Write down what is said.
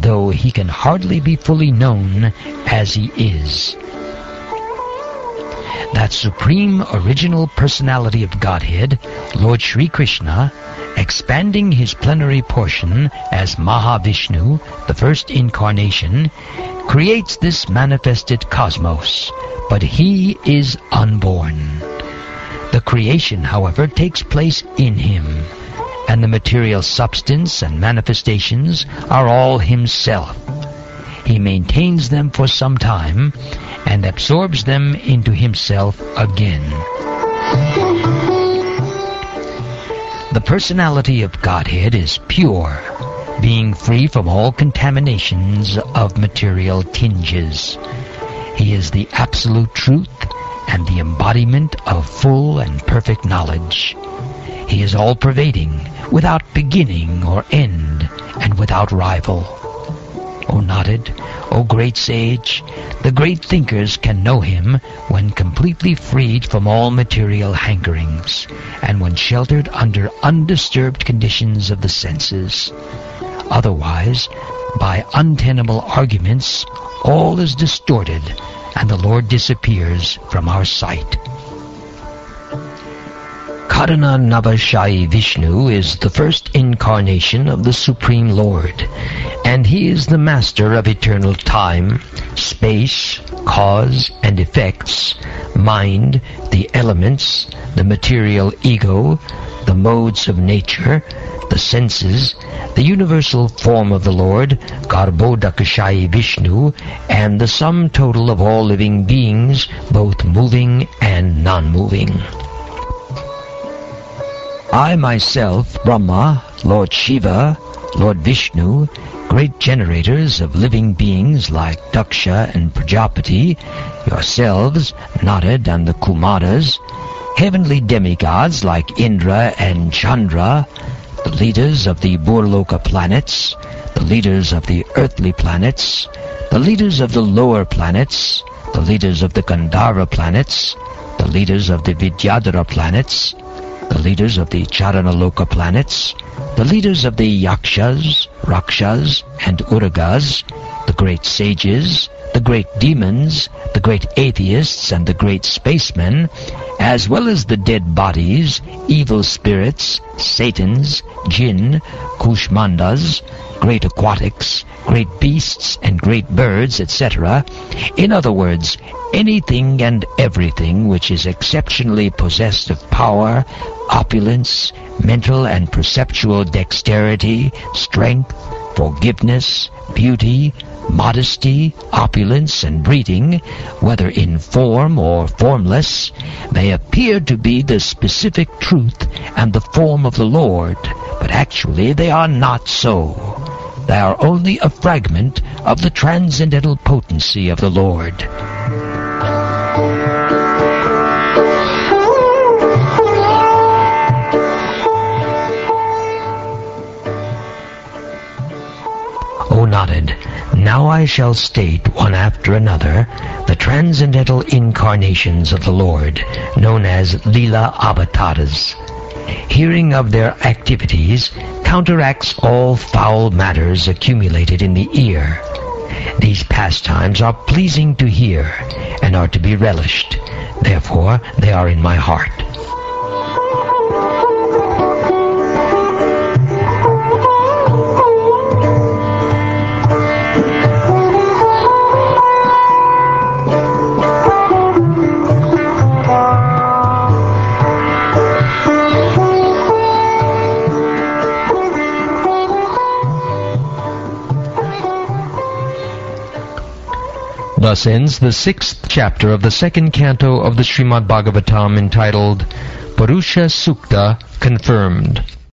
though he can hardly be fully known as he is. That supreme original personality of Godhead, Lord Sri Krishna, expanding his plenary portion as Mahavishnu, the first incarnation, creates this manifested cosmos, but he is unborn. The creation, however, takes place in him, and the material substance and manifestations are all himself. He maintains them for some time and absorbs them into himself again. The personality of Godhead is pure, being free from all contaminations of material tinges. He is the absolute truth and the embodiment of full and perfect knowledge. He is all-pervading, without beginning or end, and without rival. O nodded, O great sage, the great thinkers can know him when completely freed from all material hankerings, and when sheltered under undisturbed conditions of the senses. Otherwise, by untenable arguments, all is distorted, and the Lord disappears from our sight. Karana Navashai Vishnu is the first incarnation of the Supreme Lord, and he is the master of eternal time, space, cause and effects, mind, the elements, the material ego, the modes of nature, the senses, the universal form of the Lord, Garbhodakashai Vishnu, and the sum total of all living beings, both moving and non-moving. I myself, Brahma, Lord Shiva, Lord Vishnu, great generators of living beings like Daksha and Prajapati, yourselves, Narad and the Kumaras, heavenly demigods like Indra and Chandra, the leaders of the Burloka planets, the leaders of the earthly planets, the leaders of the lower planets, the leaders of the Gandharva planets, the leaders of the Vidyadhara planets, the leaders of the Charanaloka planets, the leaders of the Yakshas, Rakshas, and Uragas, the great sages, the great demons, the great atheists, and the great spacemen, as well as the dead bodies, evil spirits, Satans, jinn, Kushmandas, great aquatics, great beasts, and great birds, etc. In other words, anything and everything which is exceptionally possessed of power, opulence, mental and perceptual dexterity, strength, forgiveness, beauty, modesty, opulence, and breeding, whether in form or formless, may appear to be the specific truth and the form of the Lord, but actually they are not so. They are only a fragment of the transcendental potency of the Lord. O nodded, now I shall state one after another the transcendental incarnations of the Lord, known as Leela Avatars. Hearing of their activities counteracts all foul matters accumulated in the ear. These pastimes are pleasing to hear and are to be relished. Therefore, they are in my heart. Thus ends the 6th chapter of the 2nd canto of the Srimad Bhagavatam, entitled Purusha Sukta Confirmed.